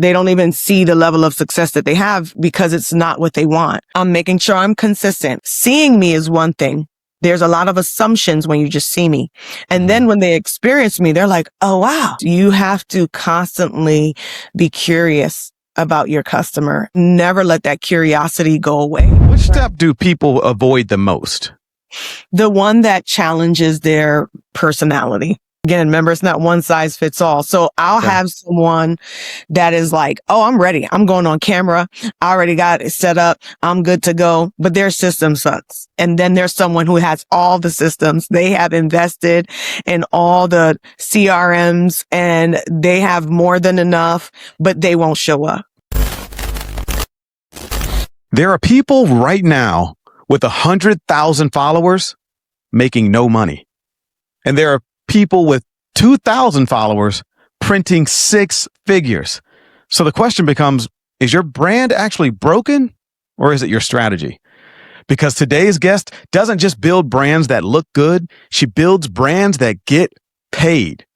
They don't even see the level of success that they have because it's not what they want. I'm making sure I'm consistent. Seeing me is one thing. There's a lot of assumptions when you just see me. And then when they experience me, they're like, oh, wow. You have to constantly be curious about your customer. Never let that curiosity go away. Which step do people avoid the most? The one that challenges their personality. Again, remember, it's not one size fits all. So I'll have someone that is like, oh, I'm ready. I'm going on camera. I already got it set up. I'm good to go. But their system sucks. And then there's someone who has all the systems. They have invested in all the CRMs and they have more than enough, but they won't show up. There are people right now with 100,000 followers making no money. And there are people with 2,000 followers printing 6 figures. So the question becomes, is your brand actually broken or is it your strategy? Because today's guest doesn't just build brands that look good. She builds brands that get paid.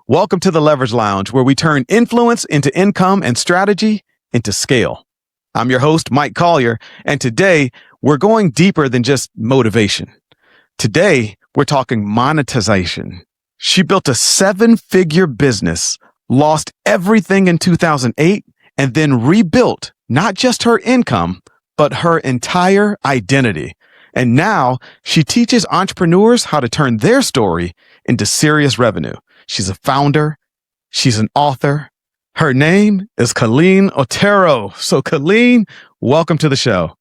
Welcome to the Leverage Lounge, where we turn influence into income and strategy into scale. I'm your host, Mike Collier, and today we're going deeper than just motivation. Today, we're talking monetization. She built a 7-figure business, lost everything in 2008, and then rebuilt not just her income, but her entire identity. And now she teaches entrepreneurs how to turn their story into serious revenue. She's a founder. She's an author. Her name is Coleen Otero. So Coleen, welcome to the show.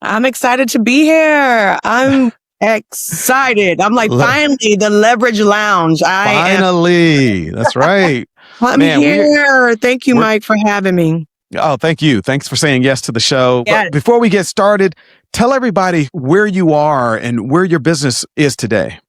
I'm excited to be here. I'm excited. I'm like, finally, the Leverage Lounge. That's right. I'm here. Thank you, Mike, for having me. Oh, thank you. Thanks for saying yes to the show. Yes. But before we get started, tell everybody where you are and where your business is today.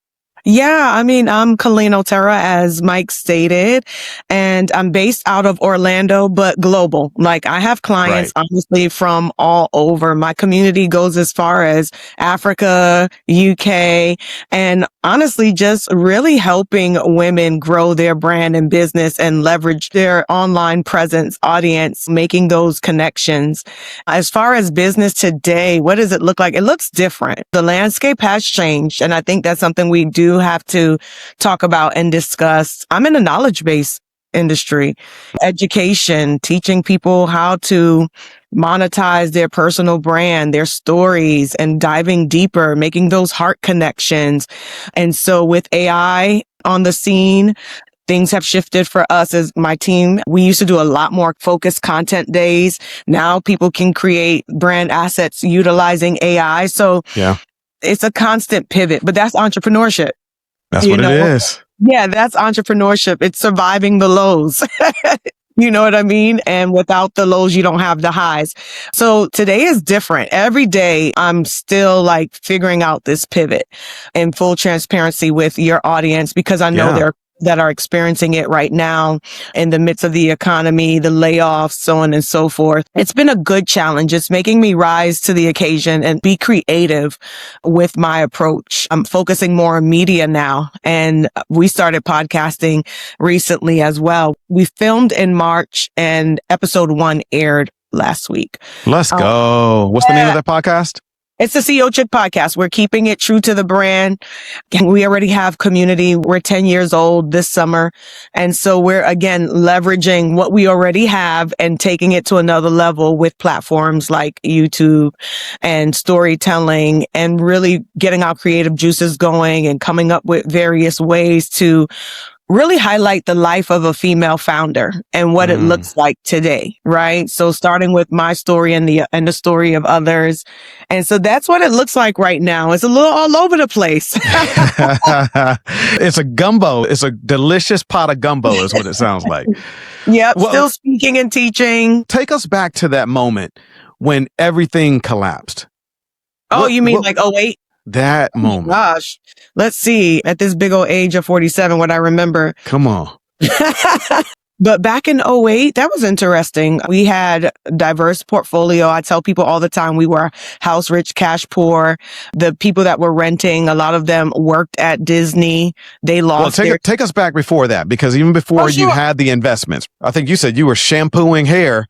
Yeah, I mean, I'm Coleen Otero, as Mike stated, and I'm based out of Orlando, but global. Like, I have clients, honestly, from all over. My community goes as far as Africa, UK, and honestly, just really helping women grow their brand and business and leverage their online presence, audience, making those connections. As far as business today, what does it look like? It looks different. The landscape has changed, and I think that's something we do have to talk about and discuss. I'm in a knowledge-based industry, education, teaching people how to monetize their personal brand, their stories, and diving deeper, making those heart connections. And so with AI on the scene, things have shifted for us as my team. We used to do a lot more focused content days. Now people can create brand assets utilizing AI. So it's a constant pivot, but that's entrepreneurship. That's what it is. Yeah, that's entrepreneurship. It's surviving the lows. You know what I mean? And without the lows, you don't have the highs. So today is different. Every day, I'm still like figuring out this pivot in full transparency with your audience, because I know they're that are experiencing it right now in the midst of the economy, the layoffs, so on and so forth. It's been a good challenge. It's making me rise to the occasion and be creative with my approach. I'm focusing more on media now, and we started podcasting recently as well. We filmed in March and episode 1 aired last week. Let's go. What's the name of that podcast? It's the CEO Chick podcast. We're keeping it true to the brand. We already have community. We're 10 years old this summer. And so we're, again, leveraging what we already have and taking it to another level with platforms like YouTube and storytelling, and really getting our creative juices going and coming up with various ways to really highlight the life of a female founder and what it looks like today, right? So starting with my story and the story of others. And so that's what it looks like right now. It's a little all over the place. It's a gumbo. It's a delicious pot of gumbo is what it sounds like. Yep. Well, still speaking and teaching. Take us back to that moment when everything collapsed. Oh, you mean like 08? That moment. Oh gosh. Let's see. At this big old age of 47, what I remember. Come on. But back in '08, that was interesting. We had a diverse portfolio. I tell people all the time we were house rich, cash poor. The people that were renting, a lot of them worked at Disney. They lost take us back before that, because even before you had the investments, I think you said you were shampooing hair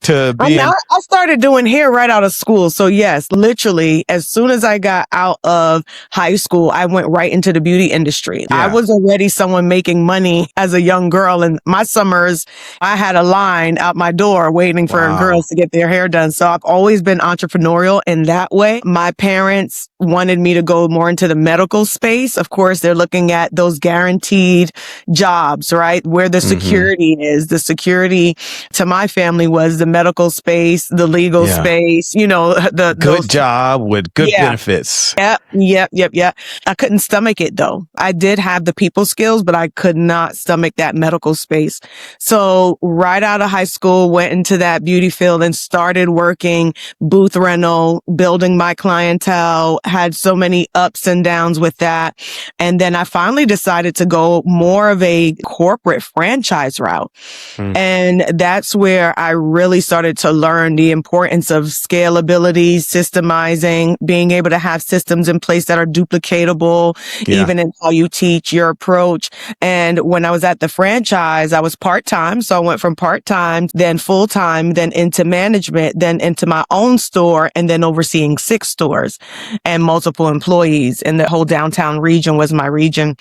to be I started doing hair right out of school. So yes, literally, as soon as I got out of high school, I went right into the beauty industry. Yeah. I was already someone making money as a young girl. And my summers, I had a line out my door waiting for girls to get their hair done. So I've always been entrepreneurial in that way. My parents wanted me to go more into the medical space. Of course, they're looking at those guaranteed jobs, right? Where the security is. The security to my family was the medical space, the legal space, the good job with good benefits. Yep. I couldn't stomach it though. I did have the people skills, but I could not stomach that medical space. So right out of high school, went into that beauty field and started working booth rental, building my clientele, had so many ups and downs with that. And then I finally decided to go more of a corporate franchise route. And that's where I really started to learn the importance of scalability, systemizing, being able to have systems in place that are duplicatable, even in how you teach your approach. And when I was at the franchise, I was part-time. So I went from part-time, then full-time, then into management, then into my own store, and then overseeing 6 stores and multiple employees. And the whole downtown region was my region.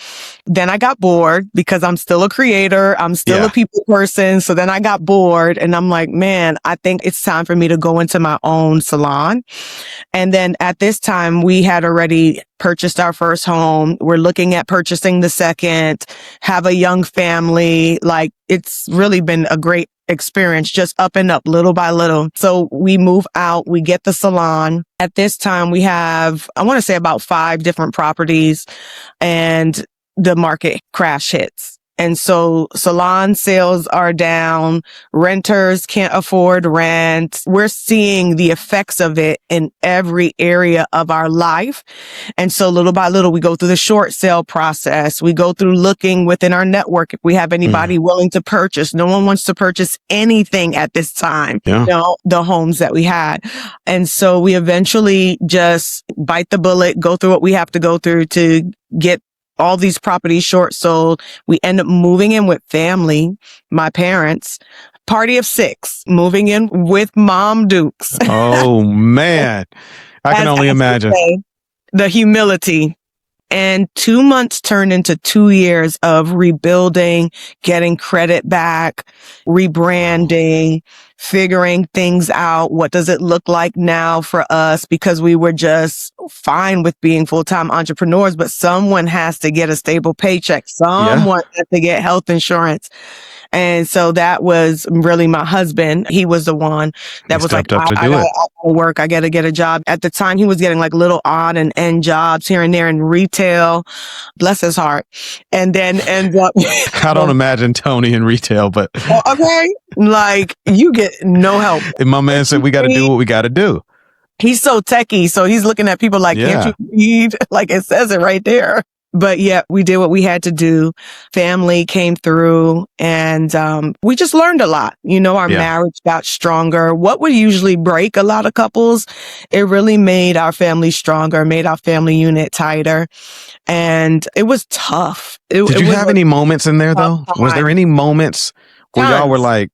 Then I got bored because I'm still a creator. I'm still a people person. So then I got bored and I'm like, man, I think it's time for me to go into my own salon. And then at this time, we had already purchased our first home. We're looking at purchasing the second, have a young family. Like, it's really been a great experience, just up and up little by little. So we move out, we get the salon. At this time, we have, I want to say about 5 different properties, and the market crash hits. And so salon sales are down. Renters can't afford rent. We're seeing the effects of it in every area of our life. And so little by little, we go through the short sale process. We go through looking within our network if we have anybody willing to purchase. No one wants to purchase anything at this time, the homes that we had. And so we eventually just bite the bullet, go through what we have to go through to get all these properties short sold. We end up moving in with family, my parents, party of 6, moving in with Mom Dukes. Oh man, I can only imagine the humility. And 2 months turned into 2 years of rebuilding, getting credit back, rebranding, figuring things out. What does it look like now for us? Because we were just fine with being full-time entrepreneurs, but someone has to get a stable paycheck. Someone has to get health insurance. And so that was really my husband. He was the one that was like, I gotta work. I got to get a job. At the time, he was getting like little odd and end jobs here and there in retail. Bless his heart. And then ends up. I don't imagine Tony in retail, but. Okay. Like, you get no help. And my man said, we got to do what we got to do. He's so techie. So he's looking at people like, can't you read? Like, it says it right there. But yeah, we did what we had to do. Family came through and we just learned a lot. Our marriage got stronger. What would usually break a lot of couples, it really made our family stronger, made our family unit tighter. And it was tough. Did you have any moments in there though? Was there any moments where y'all were like,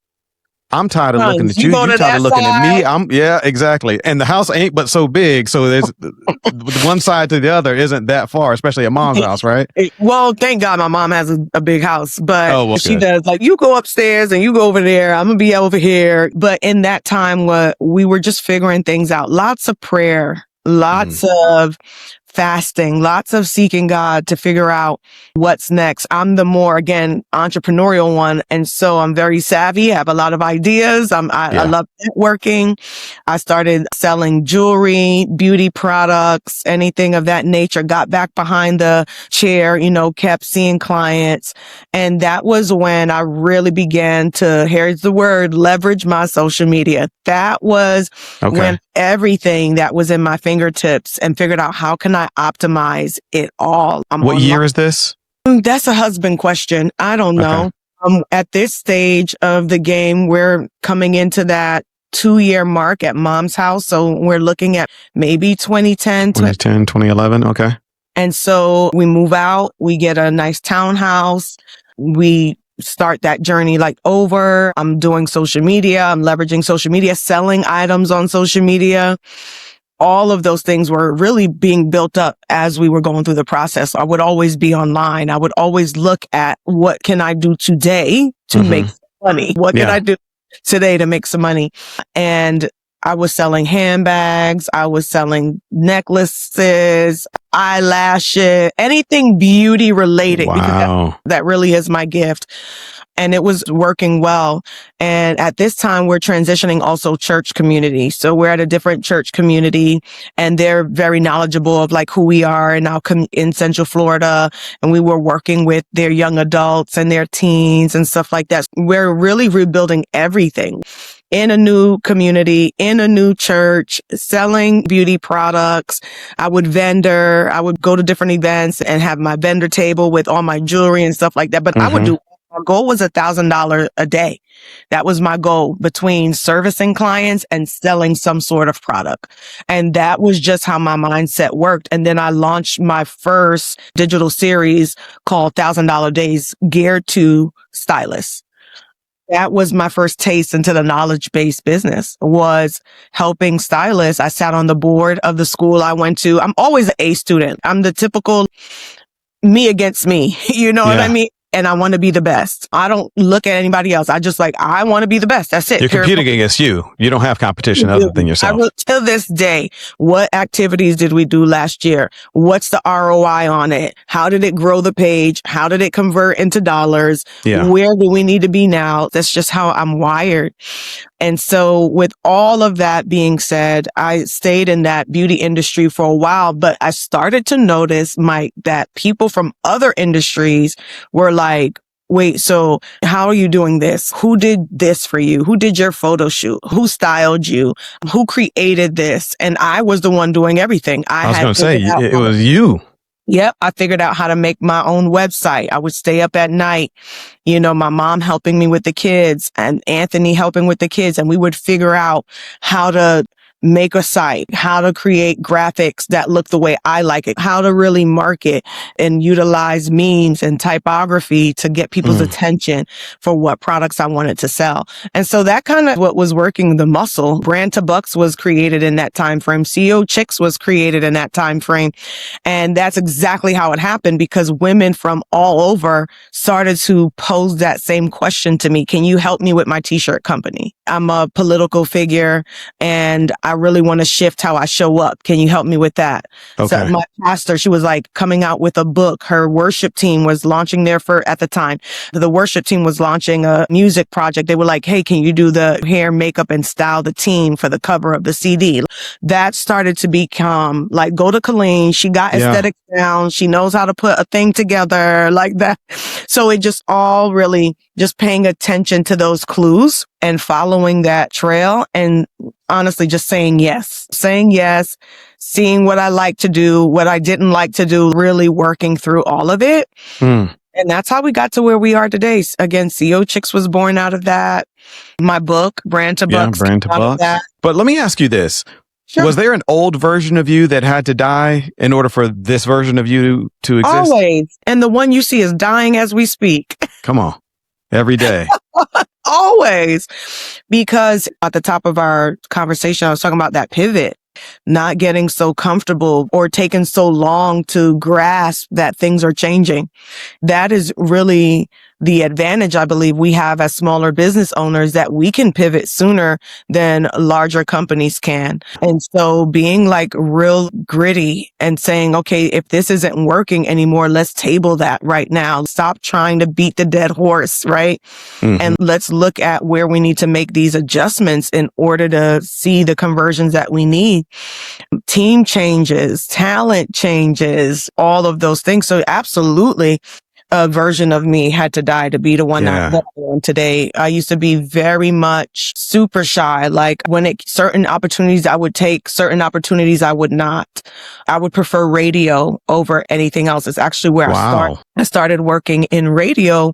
I'm tired of looking at you. You're tired of looking at me. Yeah, exactly. And the house ain't but so big. So there's one side to the other isn't that far, especially at Mom's house, right? Well, thank God my mom has a big house, but she good. does like, you go upstairs and you go over there. I'm going to be over here. But in that time, we were just figuring things out. Lots of prayer, lots of fasting, lots of seeking God to figure out what's next. I'm the more, again, entrepreneurial one. And so I'm very savvy. I have a lot of ideas. I love networking. I started selling jewelry, beauty products, anything of that nature. Got back behind the chair, kept seeing clients. And that was when I really began to, here's the word, leverage my social media. That was when everything that was in my fingertips and figured out how can I optimize it all. What year is this? That's a husband question. I don't know. At this stage of the game, we're coming into that 2-year mark at mom's house. So we're looking at maybe 2010, 2011. Okay. And so we move out, we get a nice townhouse. We start that journey like over. I'm doing social media. I'm leveraging social media, selling items on social media. All of those things were really being built up as we were going through the process. I would always be online. I would always look at what can I do today to make some money? What can I do today to make some money? And I was selling handbags. I was selling necklaces, eyelashes, anything beauty related, because that really is my gift. And it was working well. And at this time, we're transitioning also church community. So we're at a different church community, and they're very knowledgeable of like who we are and now in Central Florida. And we were working with their young adults and their teens and stuff like that. We're really rebuilding everything in a new community, in a new church, selling beauty products. I would go to different events and have my vendor table with all my jewelry and stuff like that. But I would do, my goal was $1,000 a day. That was my goal between servicing clients and selling some sort of product. And that was just how my mindset worked. And then I launched my first digital series called $1,000 Days, geared to stylists. That was my first taste into the knowledge-based business, was helping stylists. I sat on the board of the school I went to. I'm always an A student. I'm the typical me against me. You know what I mean? And I want to be the best. I don't look at anybody else. I want to be the best. That's it. You're competing against you. You don't have competition other than yourself. I will, to this day, what activities did we do last year? What's the ROI on it? How did it grow the page? How did it convert into dollars? Where do we need to be now? That's just how I'm wired. And so with all of that being said, I stayed in that beauty industry for a while, but I started to notice, Mike, that people from other industries were like, wait, so how are you doing this? Who did this for you? Who did your photo shoot? Who styled you? Who created this? And I was the one doing everything. I was going to say, it was you. Yep. I figured out how to make my own website. I would stay up at night, my mom helping me with the kids and Anthony helping with the kids. And we would figure out how to make a site, how to create graphics that look the way I like it, how to really market and utilize memes and typography to get people's attention for what products I wanted to sell. And so that kind of what was working the muscle. Brand to Bucks was created in that time frame. CEO Chicks was created in that time frame. And that's exactly how it happened, because women from all over started to pose that same question to me. Can you help me with my t-shirt company? I'm a political figure and I really want to shift how I show up. Can you help me with that? Okay. So my pastor, she was like coming out with a book. Her worship team was launching at the time, the worship team was launching a music project. They were like, hey, can you do the hair, makeup, and style the team for the cover of the CD? That started to become like, go to Coleen. She got aesthetics down. She knows how to put a thing together like that. So it just all really just paying attention to those clues and following that trail, and honestly just saying yes, seeing what I like to do, what I didn't like to do, really working through all of it. And that's how we got to where we are today. Again, CEO Chicks was born out of that. My book, Brand to Bucks. Brand to Bucks. But let me ask you this. Sure. Was there an old version of you that had to die in order for this version of you to exist? Always. And the one you see is dying as we speak. Come on. Every day. Always. Because at the top of our conversation, I was talking about that pivot, not getting so comfortable or taking so long to grasp that things are changing. That is really the advantage I believe we have as smaller business owners, that we can pivot sooner than larger companies can. And so being like real gritty and saying, okay, if this isn't working anymore, let's table that right now. Stop trying to beat the dead horse, right? And let's look at where we need to make these adjustments in order to see the conversions that we need. Team changes, talent changes, all of those things. So absolutely, a version of me had to die to be the one that I am today. I used to be very much super shy. Like certain opportunities I would take, certain opportunities I would not. I would prefer radio over anything else. It's actually where I started working in radio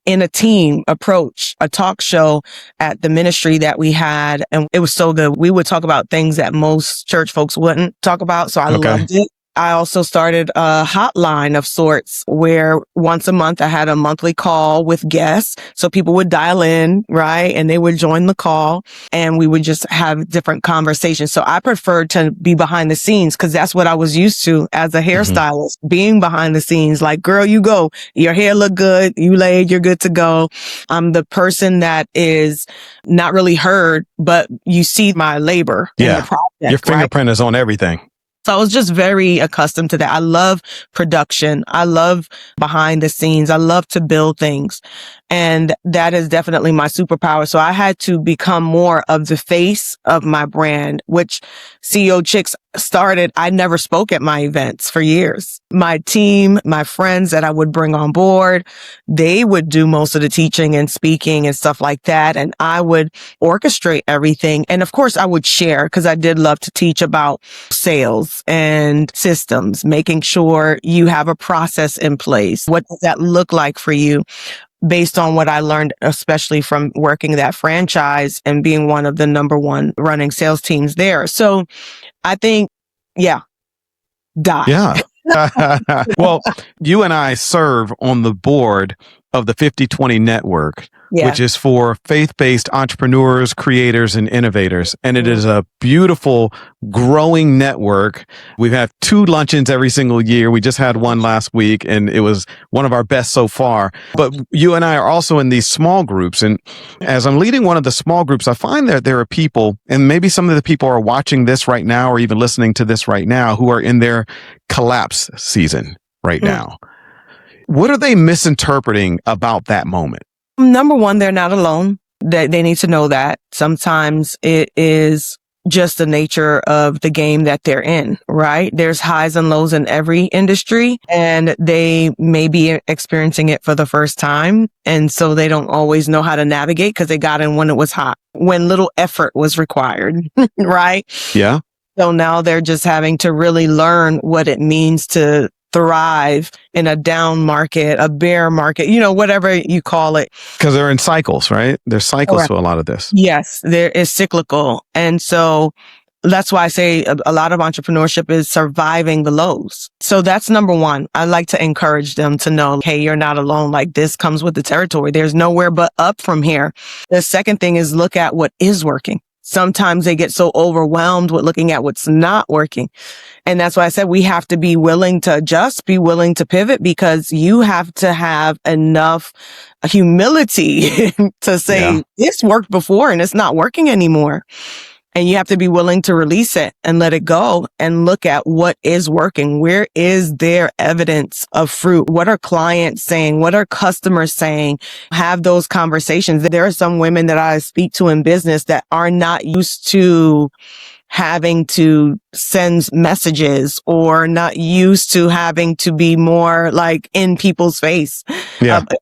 in a team approach, a talk show at the ministry that we had. And it was so good. We would talk about things that most church folks wouldn't talk about. So I loved it. I also started a hotline of sorts where once a month I had a monthly call with guests. So people would dial in, right? And they would join the call and we would just have different conversations. So I preferred to be behind the scenes because that's what I was used to as a hairstylist, being behind the scenes. Like, girl, you go, your hair look good. You laid, you're good to go. I'm the person that is not really heard, but you see my labor in the project. Your fingerprint is on everything. So I was just very accustomed to that. I love production. I love behind the scenes. I love to build things. And that is definitely my superpower. So I had to become more of the face of my brand, which CEO Chicks started. I never spoke at my events for years. My team, my friends that I would bring on board, they would do most of the teaching and speaking and stuff like that. And I would orchestrate everything. And of course I would share because I did love to teach about sales and systems, making sure you have a process in place. What does that look like for you? Based on what I learned, especially from working that franchise and being one of the number one running sales teams there. So I think, die. Yeah. Well, you and I serve on the board of the 50/20 network, which is for faith-based entrepreneurs, creators, and innovators. And it is a beautiful, growing network. We've had 2 luncheons every single year. We just had one last week, and it was one of our best so far. But you and I are also in these small groups. And as I'm leading one of the small groups, I find that there are people, and maybe some of the people are watching this right now or even listening to this right now, who are in their collapse season right now. What are they misinterpreting about that moment? Number one, they're not alone. They need to know that sometimes it is just the nature of the game that they're in, right? There's highs and lows in every industry and they may be experiencing it for the first time. And so they don't always know how to navigate because they got in when it was hot, when little effort was required, right? Yeah. So now they're just having to really learn what it means to thrive in a down market, a bear market, whatever you call it. Because they're in cycles, right? There's cycles to a lot of this. Yes, there is cyclical. And so that's why I say a lot of entrepreneurship is surviving the lows. So that's number one. I like to encourage them to know, hey, you're not alone. Like this comes with the territory. There's nowhere but up from here. The second thing is look at what is working. Sometimes they get so overwhelmed with looking at what's not working. And that's why I said we have to be willing to adjust, be willing to pivot, because you have to have enough humility to say this worked before and it's not working anymore. And you have to be willing to release it and let it go and look at what is working. Where is there evidence of fruit? What are clients saying? What are customers saying? Have those conversations. There are some women that I speak to in business that are not used to having to send messages or not used to having to be more like in people's face.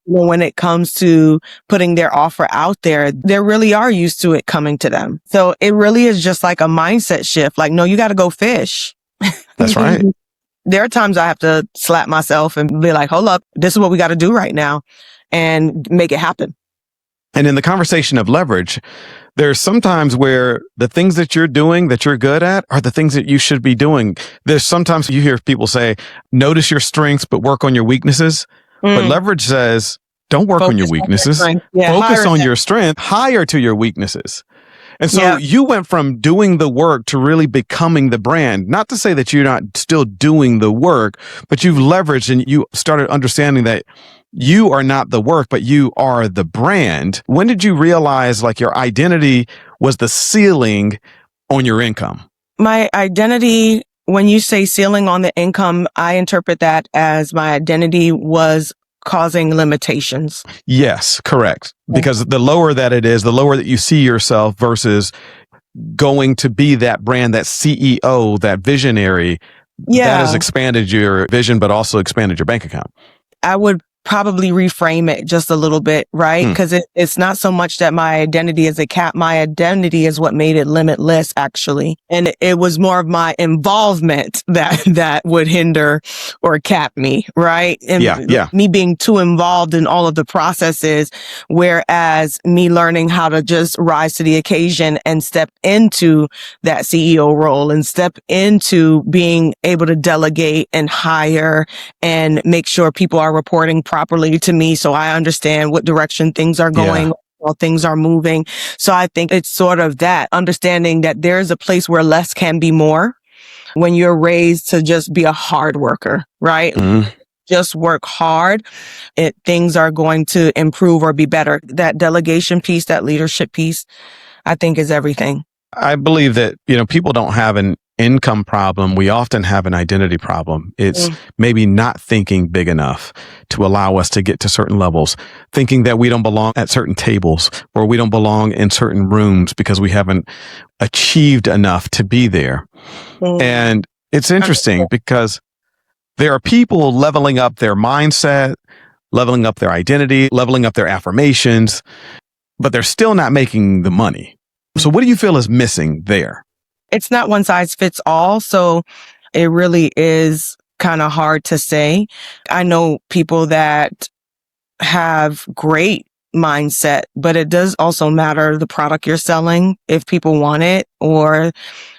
When it comes to putting their offer out there, they really are used to it coming to them. So it really is just like a mindset shift. Like, no, you got to go fish. That's right. There are times I have to slap myself and be like, hold up, this is what we got to do right now and make it happen. And in the conversation of leverage, there's sometimes where the things that you're doing that you're good at are the things that you should be doing. There's sometimes you hear people say, notice your strengths, but work on your weaknesses. But leverage says, don't work on your weaknesses. Focus on your strength, hire to your weaknesses. And so you went from doing the work to really becoming the brand. Not to say that you're not still doing the work, but you've leveraged and you started understanding that you are not the work, but you are the brand. When did you realize like your identity was the ceiling on your income? My identity, when you say ceiling on the income, I interpret that as my identity was causing limitations. Yes, correct. Because the lower that it is, the lower that you see yourself versus going to be that brand, that CEO, that visionary, that has expanded your vision, but also expanded your bank account. I would probably reframe it just a little bit, right? Because it's not so much that my identity is a cap. My identity is what made it limitless, actually. And it was more of my involvement that would hinder or cap me, right? And me being too involved in all of the processes, whereas me learning how to just rise to the occasion and step into that CEO role and step into being able to delegate and hire and make sure people are reporting properly to me so I understand what direction things are going. How things are moving. So I think it's sort of that understanding that there's a place where less can be more when you're raised to just be a hard worker, right? Just work hard. Things are going to improve or be better. That delegation piece, that leadership piece, I think is everything. I believe that, people don't have an income problem. We often have an identity problem. It's maybe not thinking big enough to allow us to get to certain levels, thinking that we don't belong at certain tables or we don't belong in certain rooms because we haven't achieved enough to be there. And it's interesting because there are people leveling up their mindset, leveling up their identity, leveling up their affirmations, but they're still not making the money. So what do you feel is missing there? It's not one size fits all. So it really is kind of hard to say. I know people that have great mindset, but it does also matter the product you're selling, if people want it, or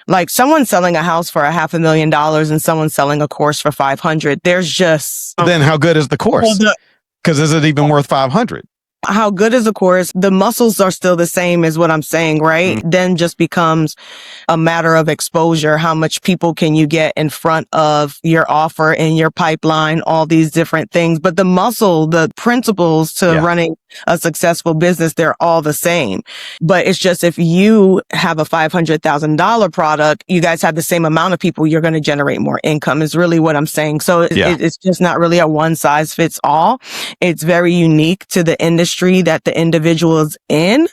like someone selling a house for $500,000 and someone selling a course for 500. There's just then how good is the course? Because is it even worth 500? How good is the course? The muscles are still the same is what I'm saying, right? Then just becomes a matter of exposure. How much people can you get in front of your offer in your pipeline, all these different things. But the muscle, the principles to running a successful business, they're all the same. But it's just if you have a $500,000 product, you guys have the same amount of people, you're going to generate more income is really what I'm saying. So it's just not really a one size fits all. It's very unique to the industry that the individual is in,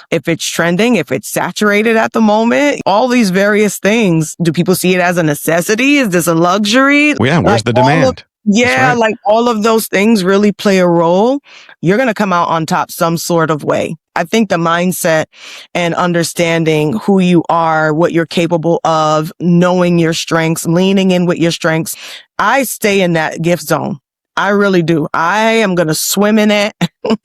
if it's trending, if it's saturated at the moment, all these various things. Do people see it as a necessity? Is this a luxury? Well, where's the demand? Like all of those things really play a role. You're going to come out on top some sort of way. I think the mindset and understanding who you are, what you're capable of, knowing your strengths, leaning in with your strengths. I stay in that gift zone. I really do. I am going to swim in it,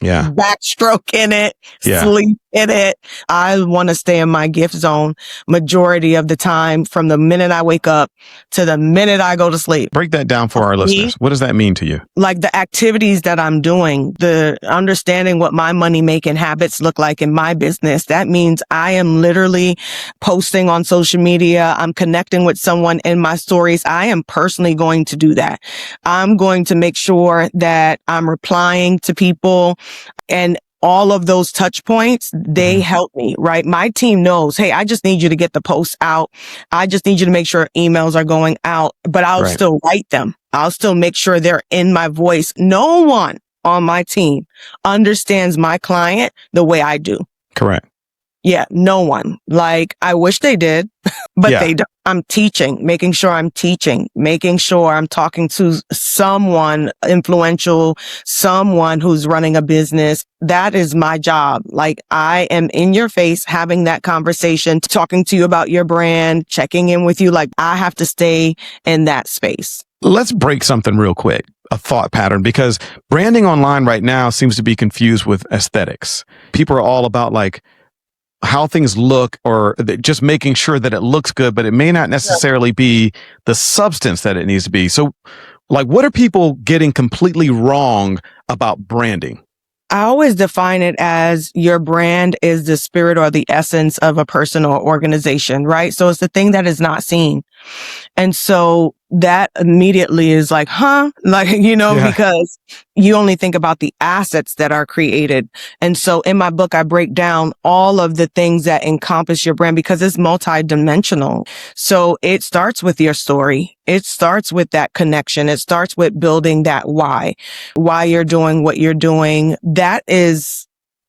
backstroke in it, sleep in it. I want to stay in my gift zone majority of the time from the minute I wake up to the minute I go to sleep. Break that down for our listeners. What does that mean to you? Like the activities that I'm doing, the understanding what my money making habits look like in my business. That means I am literally posting on social media. I'm connecting with someone in my stories. I am personally going to do that. I'm going to make sure that I'm replying to people and all of those touch points, they help me, right? My team knows, hey, I just need you to get the posts out. I just need you to make sure emails are going out, but I'll still write them. I'll still make sure they're in my voice. No one on my team understands my client the way I do. Correct. Yeah, no one. Like, I wish they did, but they don't. I'm teaching, making sure I'm teaching, making sure I'm talking to someone influential, someone who's running a business. That is my job. Like, I am in your face, having that conversation, talking to you about your brand, checking in with you. Like, I have to stay in that space. Let's break something real quick, a thought pattern, because branding online right now seems to be confused with aesthetics. People are all about like, how things look or just making sure that it looks good, but it may not necessarily be the substance that it needs to be. So like, what are people getting completely wrong about branding? I always define it as your brand is the spirit or the essence of a person or organization, right? So it's the thing that is not seen. And so that immediately is like, like, because you only think about the assets that are created. And so in my book, I break down all of the things that encompass your brand because it's multidimensional. So it starts with your story. It starts with that connection. It starts with building that why you're doing what you're doing. That is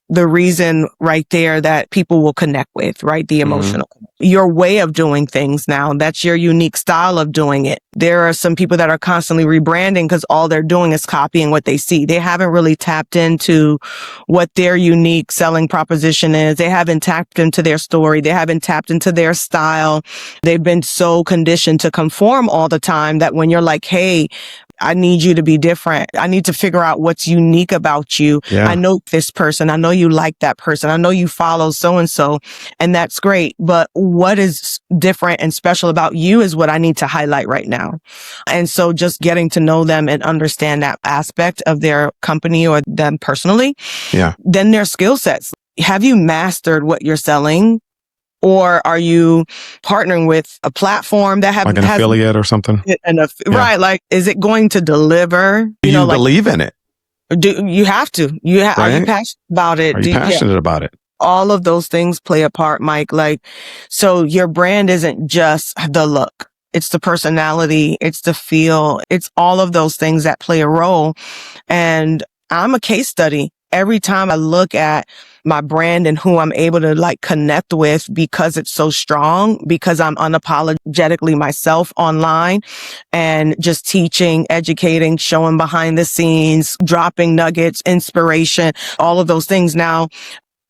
the reason right there that people will connect with, right? The emotional, your way of doing things now. That's your unique style of doing it. There are some people that are constantly rebranding because all they're doing is copying what they see. They haven't really tapped into what their unique selling proposition is. They haven't tapped into their story. They haven't tapped into their style. They've been so conditioned to conform all the time that when you're like, hey, I need you to be different. I need to figure out what's unique about you. Yeah. I know this person. I know you like that person. I know you follow so-and-so, and that's great. But what is different and special about you is what I need to highlight right now. And so just getting to know them and understand that aspect of their company or them personally. Yeah. Then their skill sets. Have you mastered what you're selling? Or are you partnering with a platform that like an affiliate or something? Right. Like, is it going to deliver? Do you believe in it? Do you have to? Right? Are you passionate about it? Are you passionate about it? All of those things play a part, Mike. Like, so your brand isn't just the look. It's the personality. It's the feel. It's all of those things that play a role. And I'm a case study. Every time I look at my brand and who I'm able to like connect with because it's so strong, because I'm unapologetically myself online and just teaching, educating, showing behind the scenes, dropping nuggets, inspiration, all of those things. Now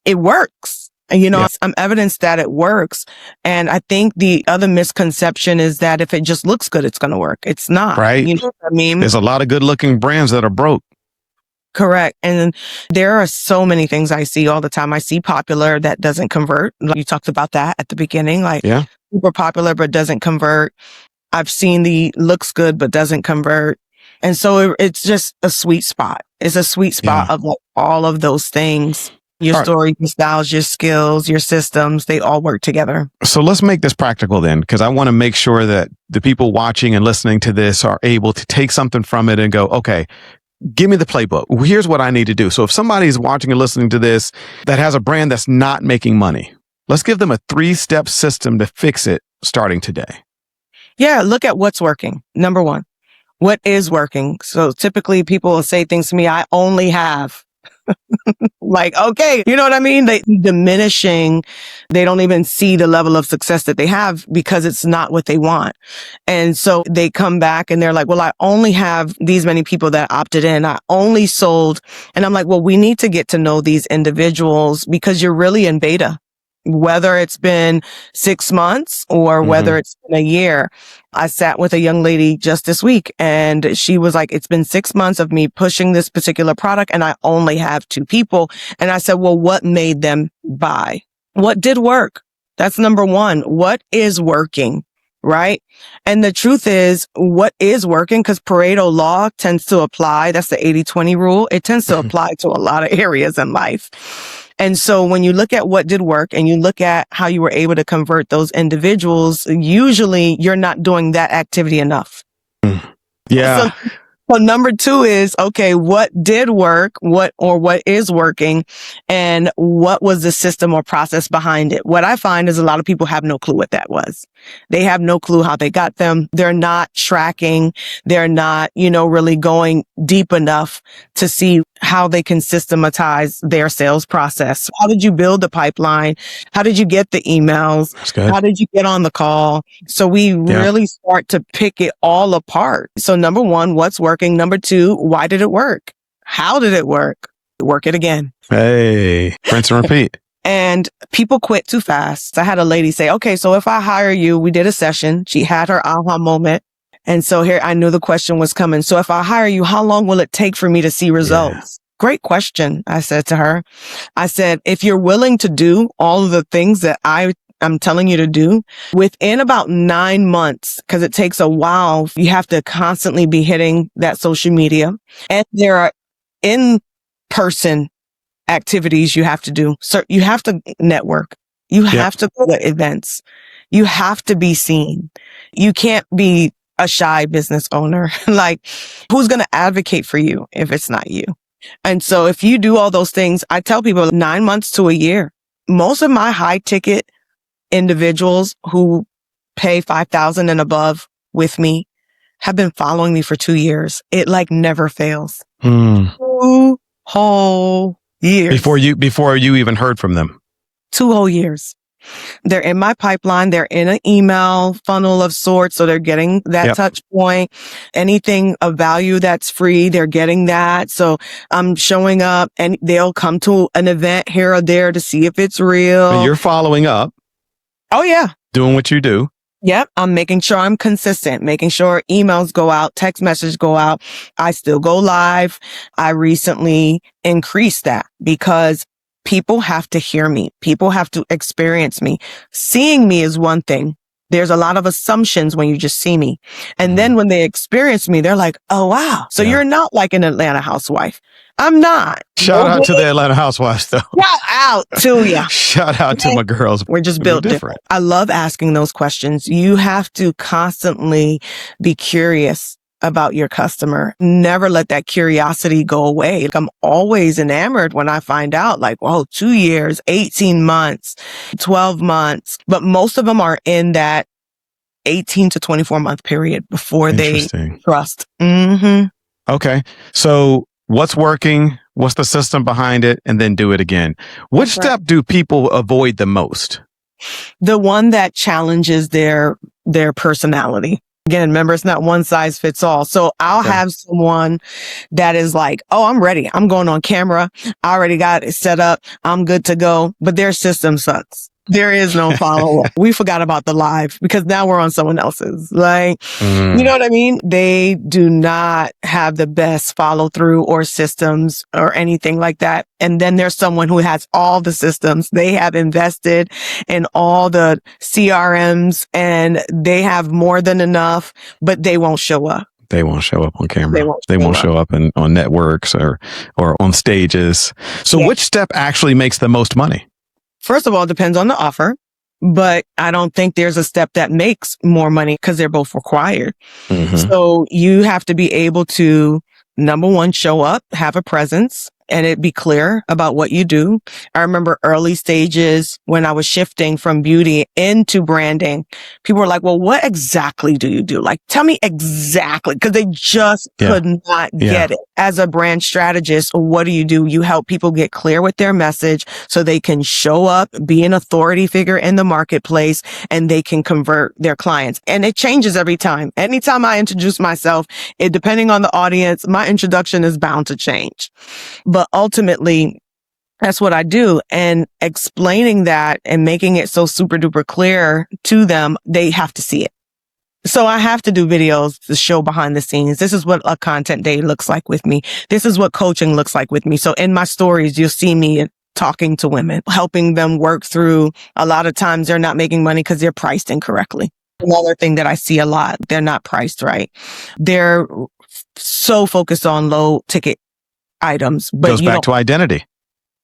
it works. You know, I'm evidence that it works. And I think the other misconception is that if it just looks good, it's going to work. It's not. Right. You know what I mean? There's a lot of good looking brands that are broke. Correct. And there are so many things I see all the time. I see popular that doesn't convert. Like you talked about that at the beginning, like super popular, but doesn't convert. I've seen the looks good, but doesn't convert. And so it's just a sweet spot. It's a sweet spot of like all of those things. Your story, your styles, your skills, your systems, they all work together. So let's make this practical then, because I want to make sure that the people watching and listening to this are able to take something from it and go, okay, give me the playbook. Here's what I need to do. So if somebody's watching and listening to this that has a brand that's not making money, let's give them a 3-step system to fix it starting today. Yeah. Look at what's working. Number one, what is working? So typically people will say things to me, I only have like, okay, you know what I mean? They diminishing. They don't even see the level of success that they have because it's not what they want. And so they come back and they're like, well, I only have these many people that opted in. I only sold. And I'm like, well, we need to get to know these individuals because you're really in beta. Whether it's been 6 months or whether it's been a year. I sat with a young lady just this week and she was like, it's been 6 months of me pushing this particular product and I only have 2 people. And I said, well, what made them buy? What did work? That's number one. What is working? Right. And the truth is what is working, because Pareto law tends to apply. That's the 80-20 rule. It tends to apply to a lot of areas in life. And so when you look at what did work and you look at how you were able to convert those individuals, usually you're not doing that activity enough. Yeah. So number 2 is, okay, what did work? What is working? And what was the system or process behind it? What I find is a lot of people have no clue what that was. They have no clue how they got them. They're not tracking. They're not, really going deep enough to see how they can systematize their sales process. How did you build the pipeline? How did you get the emails? That's good. How did you get on the call? So we really start to pick it all apart. So number 1, what's working? Number 2, why did it work? How did it work? Work it again. Hey, rinse and repeat. And people quit too fast. I had a lady say, okay, so if I hire you, we did a session. She had her aha moment. And so here I knew the question was coming. So if I hire you, how long will it take for me to see results? Great question. I said to her, I said, if you're willing to do all of the things that I'm telling you to do within about 9 months, because it takes a while, you have to constantly be hitting that social media. And there are in-person activities you have to do. So you have to network. You have to go to events. You have to be seen. You can't be a shy business owner. Like, who's going to advocate for you if it's not you? And so if you do all those things, I tell people 9 months to a year. Most of my high ticket individuals who pay $5,000 and above with me have been following me for 2 years. It like never fails. 2 whole Years. Before you even heard from them. 2 whole years. They're in my pipeline. They're in an email funnel of sorts. So they're getting that touch point. Anything of value that's free, they're getting that. So I'm showing up and they'll come to an event here or there to see if it's real. And you're following up. Oh, yeah. Doing what you do. Yep. I'm making sure I'm consistent, making sure emails go out, text messages go out. I still go live. I recently increased that because people have to hear me. People have to experience me. Seeing me is one thing. There's a lot of assumptions when you just see me. And then when they experience me, they're like, oh, wow. So you're not like an Atlanta housewife. I'm not. Shout out to the Atlanta housewives, though. Shout out to you. Shout out to my girls. We're just built different. I love asking those questions. You have to constantly be curious about your customer. Never let that curiosity go away. Like, I'm always enamored when I find out, like, whoa, 2 years, 18 months, 12 months. But most of them are in that 18 to 24 month period before they trust. Okay. So what's working? What's the system behind it? And then do it again. Which step do people avoid the most? The one that challenges their personality. Again, remember, it's not one size fits all. So I'll have someone that is like, oh, I'm ready. I'm going on camera. I already got it set up. I'm good to go. But their system sucks. There is no follow-up. We forgot about the live because now we're on someone else's. Like, you know what I mean? They do not have the best follow-through or systems or anything like that. And then there's someone who has all the systems. They have invested in all the CRMs and they have more than enough, but they won't show up. They won't show up on camera. They won't show up on networks or on stages. So which step actually makes the most money? First of all, it depends on the offer, but I don't think there's a step that makes more money because they're both required. So you have to be able to, number one, show up, have a presence, and it be clear about what you do. I remember early stages when I was shifting from beauty into branding, people were like, well, what exactly do you do? Like, tell me exactly, because they just could not get it. As a brand strategist, what do? You help people get clear with their message so they can show up, be an authority figure in the marketplace, and they can convert their clients. And it changes every time. Anytime I introduce myself, depending on the audience, my introduction is bound to change. But ultimately, that's what I do. And explaining that and making it so super duper clear to them, they have to see it. So I have to do videos to show behind the scenes. This is what a content day looks like with me. This is what coaching looks like with me. So in my stories, you'll see me talking to women, helping them work through. A lot of times they're not making money because they're priced incorrectly. Another thing that I see a lot, they're not priced right. They're so focused on low ticket items. But goes back to identity.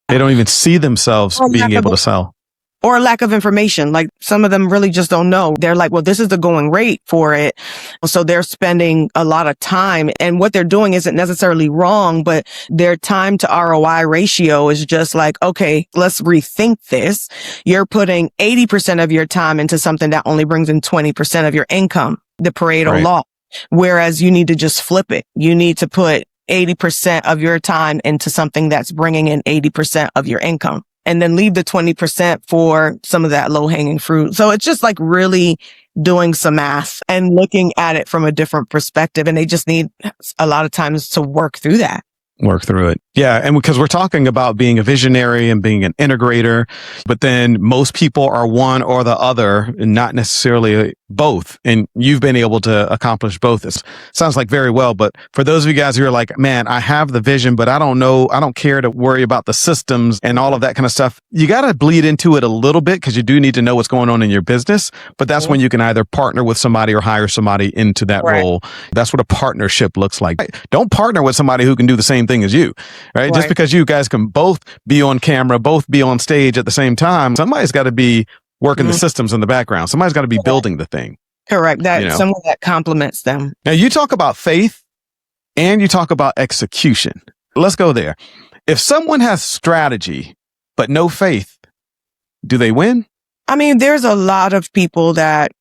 They don't even see themselves being able to sell. Or lack of information. Like, some of them really just don't know. They're like, well, this is the going rate for it. So they're spending a lot of time, and what they're doing isn't necessarily wrong, but their time to ROI ratio is just like, okay, let's rethink this. You're putting 80% of your time into something that only brings in 20% of your income, the Pareto law. Whereas you need to just flip it. You need to put 80% of your time into something that's bringing in 80% of your income, and then leave the 20% for some of that low hanging fruit. So it's just like really doing some math and looking at it from a different perspective. And they just need a lot of times to work through that. Work through it. Yeah. And because we're talking about being a visionary and being an integrator, but then most people are one or the other and not necessarily both. And you've been able to accomplish both. It sounds like very well. But for those of you guys who are like, man, I have the vision, but I don't know, I don't care to worry about the systems and all of that kind of stuff. You got to bleed into it a little bit because you do need to know what's going on in your business. But that's when you can either partner with somebody or hire somebody into that role. That's what a partnership looks like. Don't partner with somebody who can do the same thing as you, right? Just because you guys can both be on camera, both be on stage at the same time, somebody's got to be working the systems in the background. Somebody's got to be building the thing. Correct. That someone that complements them. Now you talk about faith and you talk about execution. Let's go there. If someone has strategy, but no faith, do they win? I mean, there's a lot of people that,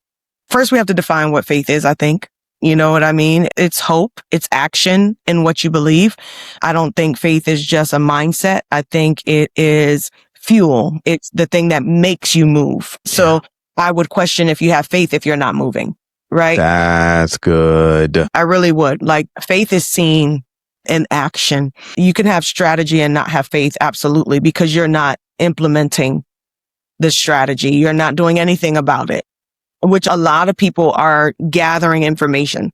first we have to define what faith is, I think. You know what I mean? It's hope. It's action in what you believe. I don't think faith is just a mindset. I think it is fuel. It's the thing that makes you move. So I would question if you have faith if you're not moving, right? That's good. I really would. Like, faith is seen in action. You can have strategy and not have faith, absolutely, because you're not implementing the strategy. You're not doing anything about it, which a lot of people are gathering information.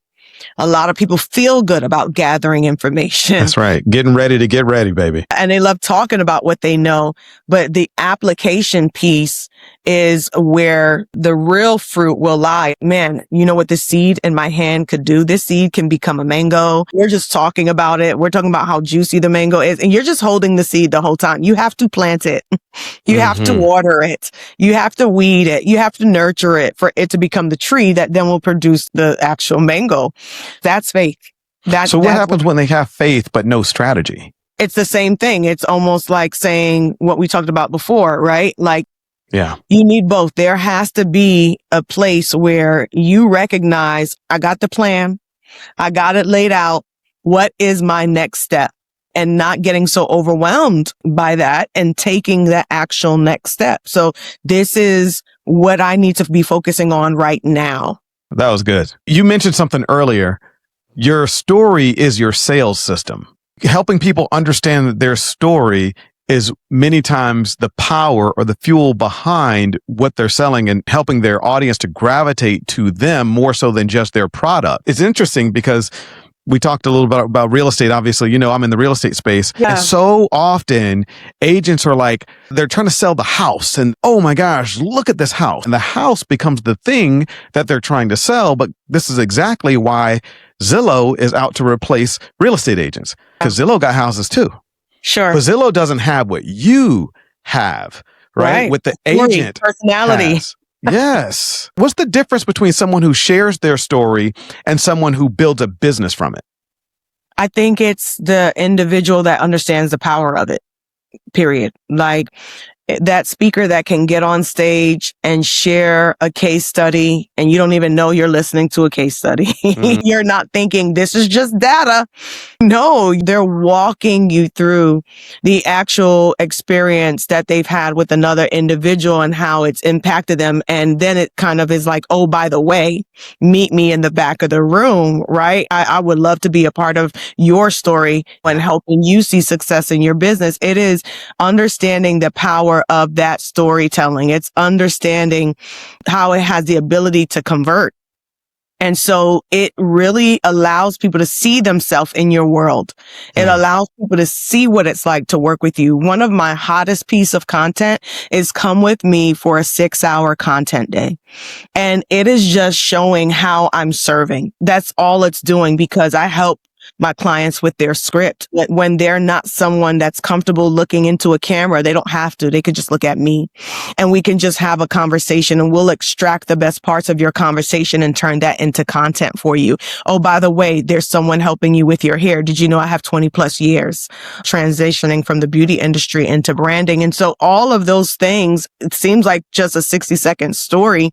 A lot of people feel good about gathering information. That's right. Getting ready to get ready, baby. And they love talking about what they know. But the application piece is where the real fruit will lie. Man, you know what this seed in my hand could do? This seed can become a mango. We're just talking about it. We're talking about how juicy the mango is. And you're just holding the seed the whole time. You have to plant it. You have to water it. You have to weed it. You have to nurture it for it to become the tree that then will produce the actual mango. That's faith. So what happens when they have faith but no strategy? It's the same thing. It's almost like saying what we talked about before, right? Like, you need both. There has to be a place where you recognize, I got the plan. I got it laid out. What is my next step? And not getting so overwhelmed by that and taking the actual next step. So this is what I need to be focusing on right now. That was good. You mentioned something earlier. Your story is your sales system. Helping people understand their story is many times the power or the fuel behind what they're selling and helping their audience to gravitate to them more so than just their product. It's interesting because we talked a little bit about real estate. Obviously, you know, I'm in the real estate space. Yeah. And so often agents are like, they're trying to sell the house and, oh my gosh, look at this house. And the house becomes the thing that they're trying to sell. But this is exactly why Zillow is out to replace real estate agents, because Zillow got houses too. Sure. But Zillow doesn't have what you have, right? With the agent personality. has. Yes. What's the difference between someone who shares their story and someone who builds a business from it? I think it's the individual that understands the power of it, period. Like, that speaker that can get on stage and share a case study and you don't even know you're listening to a case study. You're not thinking this is just data. No, they're walking you through the actual experience that they've had with another individual and how it's impacted them. And then it kind of is like, oh, by the way, meet me in the back of the room, right? I would love to be a part of your story and helping you see success in your business. It is understanding the power of that storytelling. It's understanding how it has the ability to convert. And so it really allows people to see themselves in your world. It allows people to see what it's like to work with you. One of my hottest piece of content is come with me for a 6-hour content day. And it is just showing how I'm serving. That's all it's doing, because I help my clients with their script. When they're not someone that's comfortable looking into a camera, they don't have to. They could just look at me and we can just have a conversation, and we'll extract the best parts of your conversation and turn that into content for you. Oh, by the way, there's someone helping you with your hair. Did you know I have 20 plus years transitioning from the beauty industry into branding? And so all of those things, it seems like just a 60-second story,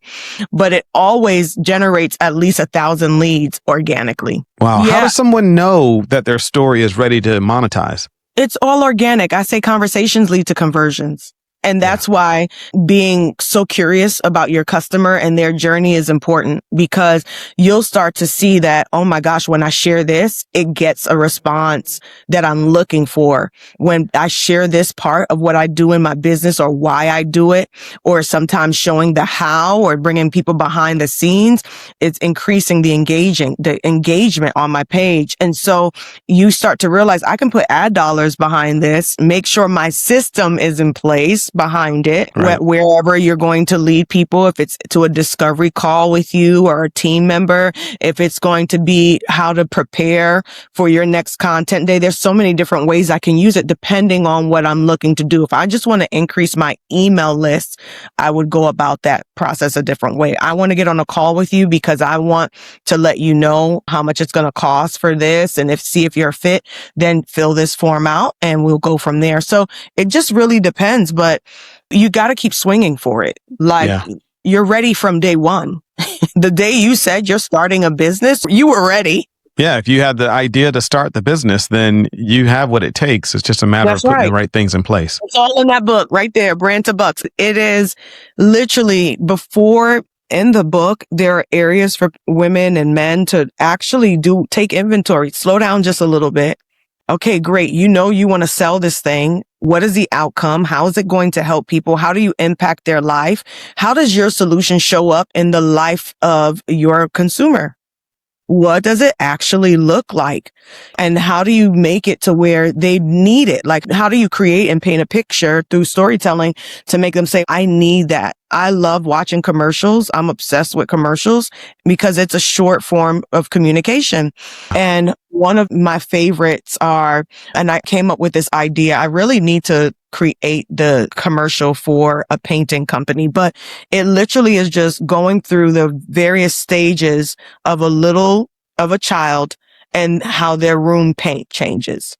but it always generates at least 1,000 leads organically. Wow. How does someone know that their story is ready to monetize? It's all organic. I say conversations lead to conversions. And that's why being so curious about your customer and their journey is important, because you'll start to see that, oh my gosh, when I share this, it gets a response that I'm looking for. When I share this part of what I do in my business or why I do it, or sometimes showing the how or bringing people behind the scenes, it's increasing the engagement on my page. And so you start to realize I can put ad dollars behind this, make sure my system is in place behind it, wherever you're going to lead people, if it's to a discovery call with you or a team member, if it's going to be how to prepare for your next content day. There's so many different ways I can use it depending on what I'm looking to do. If I just want to increase my email list, I would go about that process a different way. I want to get on a call with you because I want to let you know how much it's going to cost for this, and see if you're fit, then fill this form out and we'll go from there. So it just really depends, but you got to keep swinging for it. Like, you're ready from day one. The day you said you're starting a business, you were ready. Yeah, if you had the idea to start the business, then you have what it takes. It's just a matter of putting the right things in place. It's all in that book right there, Brand to Bucks. It is literally before in the book, there are areas for women and men to actually take inventory, slow down just a little bit. Okay, great. You know, you want to sell this thing. What is the outcome? How is it going to help people? How do you impact their life? How does your solution show up in the life of your consumer? What does it actually look like? And how do you make it to where they need it? Like, how do you create and paint a picture through storytelling to make them say, I need that? I love watching commercials. I'm obsessed with commercials because it's a short form of communication. And one of my favorites and I came up with this idea. I really need to create the commercial for a painting company, but it literally is just going through the various stages of a child and how their room paint changes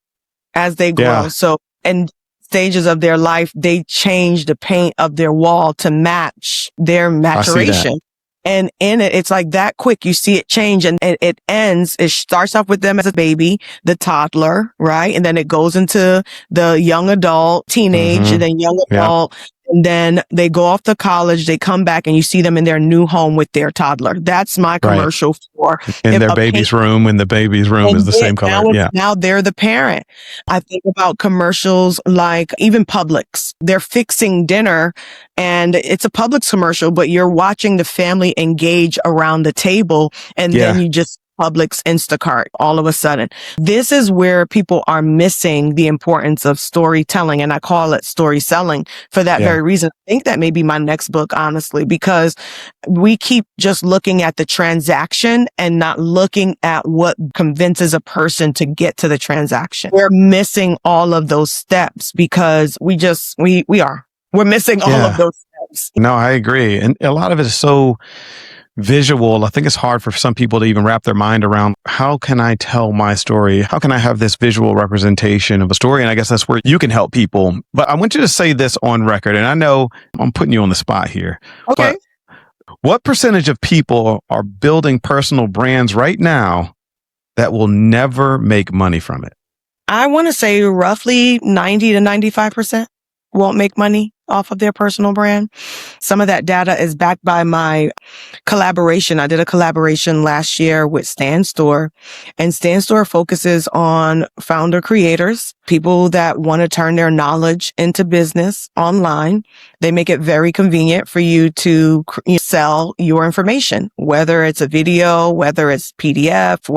as they grow. Yeah. So, and stages of their life, they change the paint of their wall to match their maturation. And in it, it's like that quick. You see it change and it ends. It starts off with them as a baby, the toddler, right? And then it goes into the young adult, teenage, and then young adult. Yep. And then they go off to college, they come back and you see them in their new home with their toddler. That's my commercial for. In their baby's room, and the baby's room is the same color. Now they're the parent. I think about commercials like even Publix. They're fixing dinner and it's a Publix commercial, but you're watching the family engage around the table and then you just Publix Instacart all of a sudden. This is where people are missing the importance of storytelling. And I call it story selling for that very reason. I think that may be my next book, honestly, because we keep just looking at the transaction and not looking at what convinces a person to get to the transaction. We're missing all of those steps because we're missing all of those steps. No, I agree. And a lot of it is so visual. I think it's hard for some people to even wrap their mind around, how can I tell my story? How can I have this visual representation of a story? And I guess that's where you can help people. But I want you to say this on record, and I know I'm putting you on the spot here. Okay. But what percentage of people are building personal brands right now that will never make money from it? I want to say roughly 90 to 95% won't make money off of their personal brand. Some of that data is backed by my collaboration. I did a collaboration last year with Stan Store, and Stan Store focuses on founder creators, people that want to turn their knowledge into business online. They make it very convenient for you to sell your information, whether it's a video, whether it's PDF,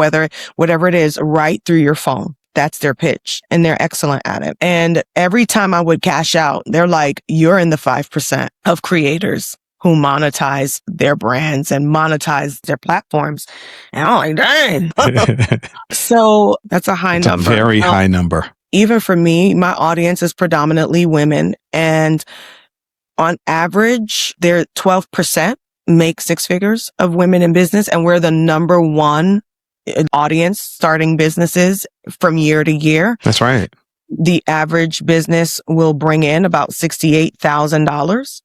whatever it is, right through your phone. That's their pitch, and they're excellent at it. And every time I would cash out, they're like, you're in the 5% of creators who monetize their brands and monetize their platforms. And I'm like, dang. So that's a high number. A very high number. Even for me, my audience is predominantly women. And on average, they're 12% make six figures of women in business. And we're the number one audience starting businesses from year to year. That's right. The average business will bring in about $68,000.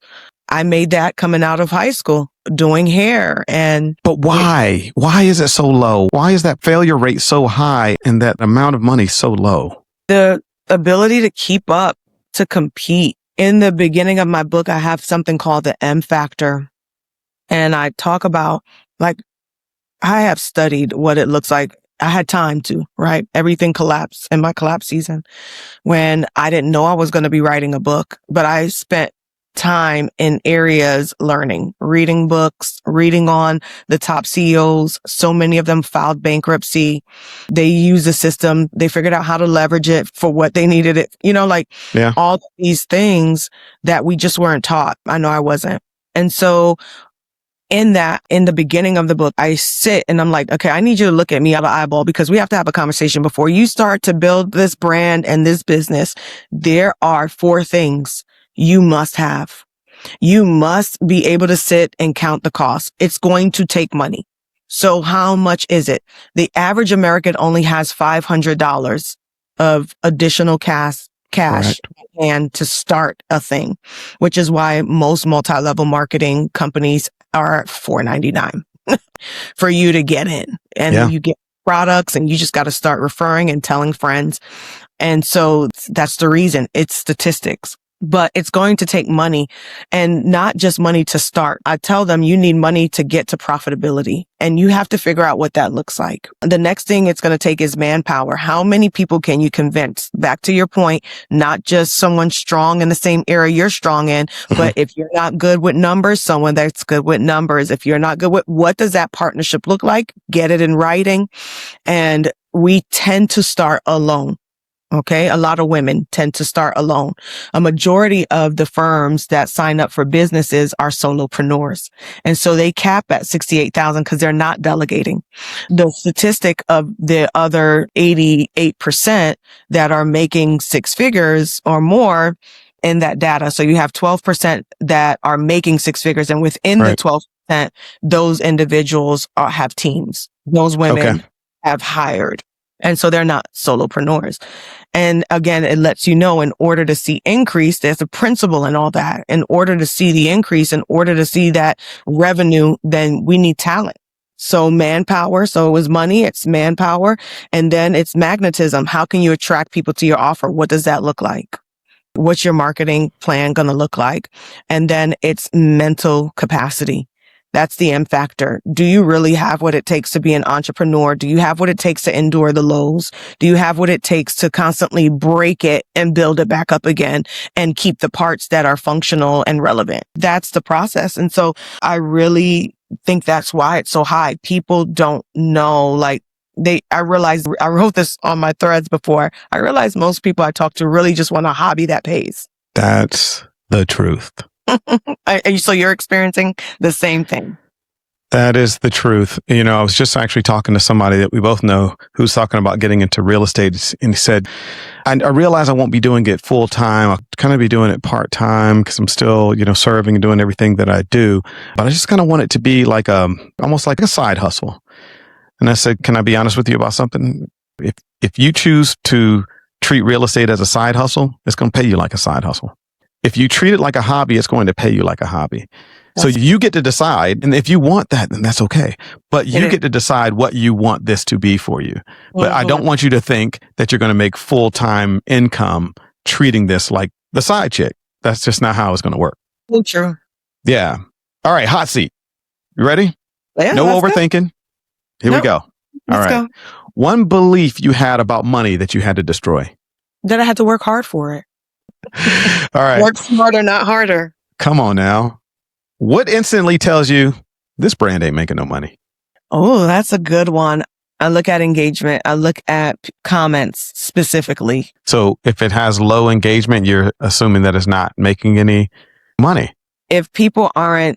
I made that coming out of high school doing hair. But why? Why is it so low? Why is that failure rate so high and that amount of money so low? The ability to keep up, to compete. In the beginning of my book, I have something called the M factor. And I talk about, like, I have studied what it looks like. I had time to, right? Everything collapsed in my collapse season when I didn't know I was going to be writing a book, but I spent time in areas learning, reading books, reading on the top CEOs. So many of them filed bankruptcy. They used the system. They figured out how to leverage it for what they needed it. All these things that we just weren't taught. I know I wasn't. And so in the beginning of the book, I sit and I'm like, okay, I need you to look at me out of eyeball because we have to have a conversation before you start to build this brand and this business. There are 4 things you must have. You must be able to sit and count the cost. It's going to take money. So how much is it? The average American only has $500 of additional cash and to start a thing, which is why most multi-level marketing companies are $4.99 for you to get in. And you get products and you just got to start referring and telling friends. And so that's the reason. It's statistics. But it's going to take money, and not just money to start. I tell them you need money to get to profitability, and you have to figure out what that looks like. The next thing it's going to take is manpower. How many people can you convince? Back to your point, not just someone strong in the same area you're strong in, but if you're not good with numbers, someone that's good with numbers. If you're not good with, what does that partnership look like? Get it in writing. And we tend to start alone. Okay. A lot of women tend to start alone. A majority of the firms that sign up for businesses are solopreneurs. And so they cap at 68,000 because they're not delegating. The statistic of the other 88% that are making six figures or more in that data. So you have 12% that are making six figures, and within the 12%, those individuals have teams. Those women have hired. And so they're not solopreneurs. And again, it lets you know, in order to see increase, there's a principle in all that. In order to see the increase, in order to see that revenue, then we need talent. So manpower. So it was money, it's manpower. And then it's magnetism. How can you attract people to your offer? What does that look like? What's your marketing plan going to look like? And then it's mental capacity. That's the M factor. Do you really have what it takes to be an entrepreneur? Do you have what it takes to endure the lows? Do you have what it takes to constantly break it and build it back up again and keep the parts that are functional and relevant? That's the process. And so I really think that's why it's so high. People don't know, I realized, I wrote this on my threads before. I realized most people I talk to really just want a hobby that pays. That's the truth. So you're experiencing the same thing. That is the truth. I was just actually talking to somebody that we both know who's talking about getting into real estate. And he said, I realize I won't be doing it full time. I'll kind of be doing it part time because I'm still, serving and doing everything that I do. But I just kind of want it to be like almost like a side hustle. And I said, can I be honest with you about something? If you choose to treat real estate as a side hustle, it's going to pay you like a side hustle. If you treat it like a hobby, it's going to pay you like a hobby. So you get to decide. And if you want that, then that's okay. But you get to decide what you want this to be for you. But I don't want you to think that you're going to make full-time income treating this like the side chick. That's just not how it's going to work. True. Yeah. All right. Hot seat. You ready? Yeah, no overthinking. Here we go. All right. Go. One belief you had about money that you had to destroy. That I had to work hard for it. All right. Work smarter, not harder. Come on now. What instantly tells you this brand ain't making no money? Oh, that's a good one. I look at engagement. I look at comments specifically. So if it has low engagement, you're assuming that it's not making any money. If people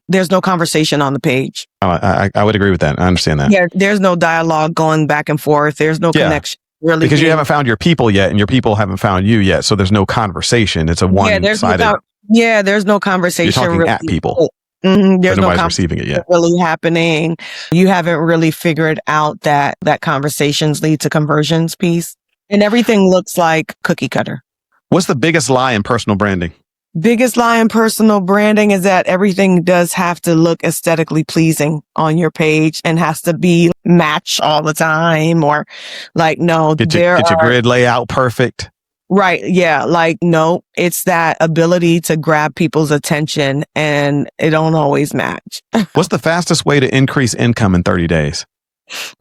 there's no conversation on the page. Oh, I would agree with that. I understand that. Yeah, there's no dialogue going back and forth. There's no connection. Really, because you haven't found your people yet, and your people haven't found you yet. So there's no conversation. It's a one-sided. There's no conversation. You're talking at people. There's nobody's receiving it yet. Really happening. You haven't really figured out that conversations lead to conversions piece, and everything looks like cookie cutter. What's the biggest lie in personal branding? Biggest lie in personal branding is that everything does have to look aesthetically pleasing on your page and has to be match all the time, or no. Get your grid layout perfect. Right. Yeah. No, it's that ability to grab people's attention, and it don't always match. What's the fastest way to increase income in 30 days?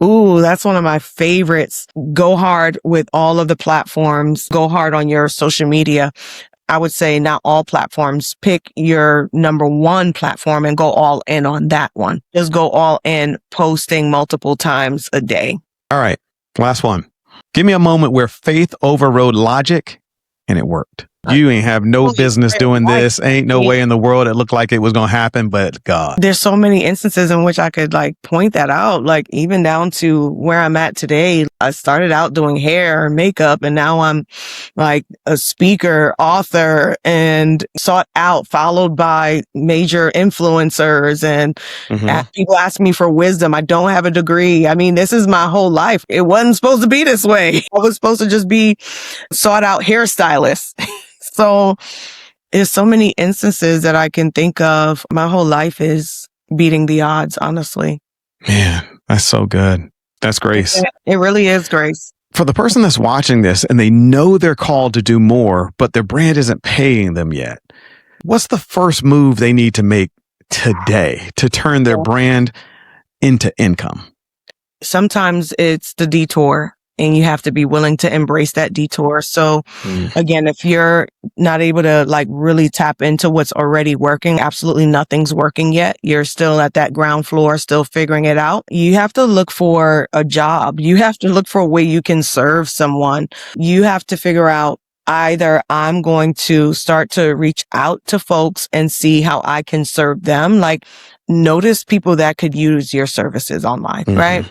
Ooh, that's one of my favorites. Go hard with all of the platforms. Go hard on your social media. I would say not all platforms. Pick your number one platform and go all in on that one. Just go all in, posting multiple times a day. All right. Last one. Give me a moment where faith overrode logic and it worked. You ain't have no business doing this. Ain't no way in the world it looked like it was going to happen, but God. There's so many instances in which I could point that out, even down to where I'm at today. I started out doing hair and makeup, and now I'm a speaker, author, and sought out, followed by major influencers, and people ask me for wisdom. I don't have a degree. I mean, this is my whole life. It wasn't supposed to be this way. I was supposed to just be sought out hairstylist. So there's so many instances that I can think of. My whole life is beating the odds, honestly. Man, that's so good. That's grace. It really is grace. For the person that's watching this and they know they're called to do more, but their brand isn't paying them yet, what's the first move they need to make today to turn their brand into income? Sometimes it's the detour, and you have to be willing to embrace that detour. So again, if you're not able to like really tap into what's already working, absolutely nothing's working yet. You're still at that ground floor, still figuring it out. You have to look for a job. You have to look for a way you can serve someone. You have to figure out, either I'm going to start to reach out to folks and see how I can serve them. Like, notice people that could use your services online, right?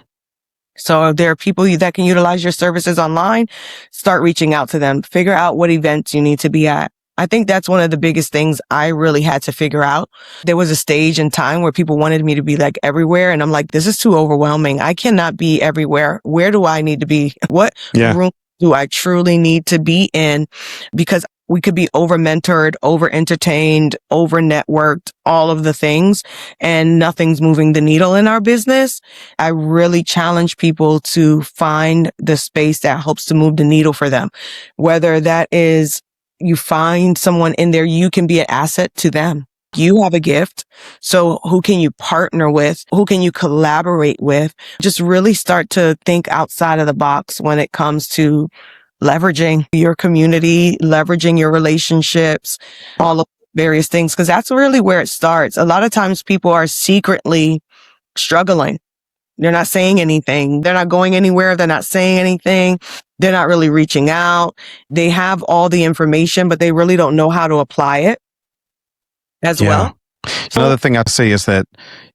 So if there are people that can utilize your services online, start reaching out to them. Figure out what events you need to be at. I think that's one of the biggest things I really had to figure out. There was a stage in time where people wanted me to be like everywhere. And I'm like, this is too overwhelming. I cannot be everywhere. Where do I need to be? What room do I truly need to be in? Because we could be over mentored, over entertained, over networked, all of the things, and nothing's moving the needle in our business. I really challenge people to find the space that helps to move the needle for them. Whether that is you find someone in there, you can be an asset to them. You have a gift. So who can you partner with? Who can you collaborate with? Just really start to think outside of the box when it comes to leveraging your community, leveraging your relationships, all of various things, because that's really where it starts. A lot of times people are secretly struggling. They're not saying anything. They're not going anywhere. They're not saying anything. They're not really reaching out. They have all the information, but they really don't know how to apply it as well. Another thing I'd say is that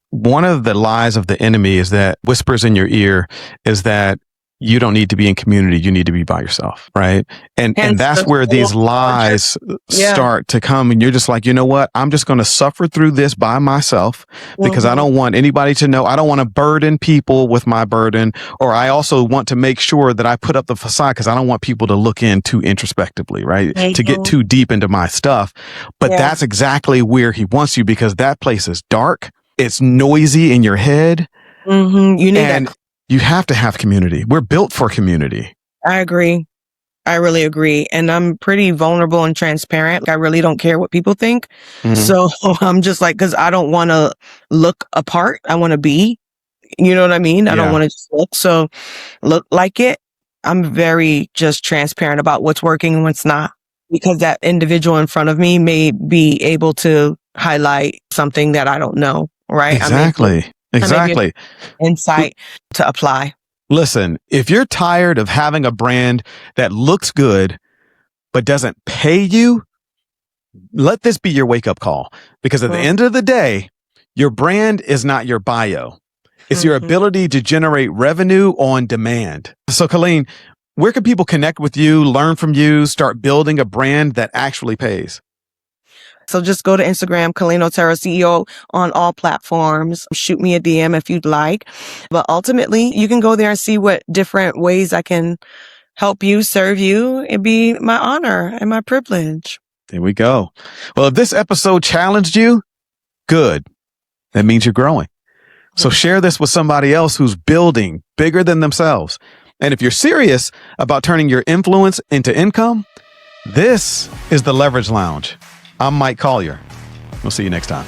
one of the lies of the enemy is that whispers in your ear is that you don't need to be in community. You need to be by yourself. Right. And that's where these lies start to come. And you're just like, you know what? I'm just going to suffer through this by myself because I don't want anybody to know. I don't want to burden people with my burden. Or I also want to make sure that I put up the facade because I don't want people to look in too introspectively, right? To get too deep into my stuff. But that's exactly where he wants you, because that place is dark. It's noisy in your head. You need that. You have to have community. We're built for community. I agree. I really agree. And I'm pretty vulnerable and transparent. Like, I really don't care what people think. So I'm just like, because I don't want to look apart. I want to be, you know what I mean? I don't want to just look like it. I'm very just transparent about what's working and what's not, because that individual in front of me may be able to highlight something that I don't know. Right? Exactly. Exactly. Insight to apply. Listen, if you're tired of having a brand that looks good, but doesn't pay you, let this be your wake up call, because at the end of the day, your brand is not your bio. It's your ability to generate revenue on demand. So Coleen, where can people connect with you, learn from you, start building a brand that actually pays? So just go to Instagram, Coleen Otero CEO, on all platforms. Shoot me a DM if you'd like. But ultimately, you can go there and see what different ways I can help you, serve you. It'd be my honor and my privilege. There we go. Well, if this episode challenged you, good. That means you're growing. So share this with somebody else who's building bigger than themselves. And if you're serious about turning your influence into income, this is the Leverage Lounge. I'm Mike Collier. We'll see you next time.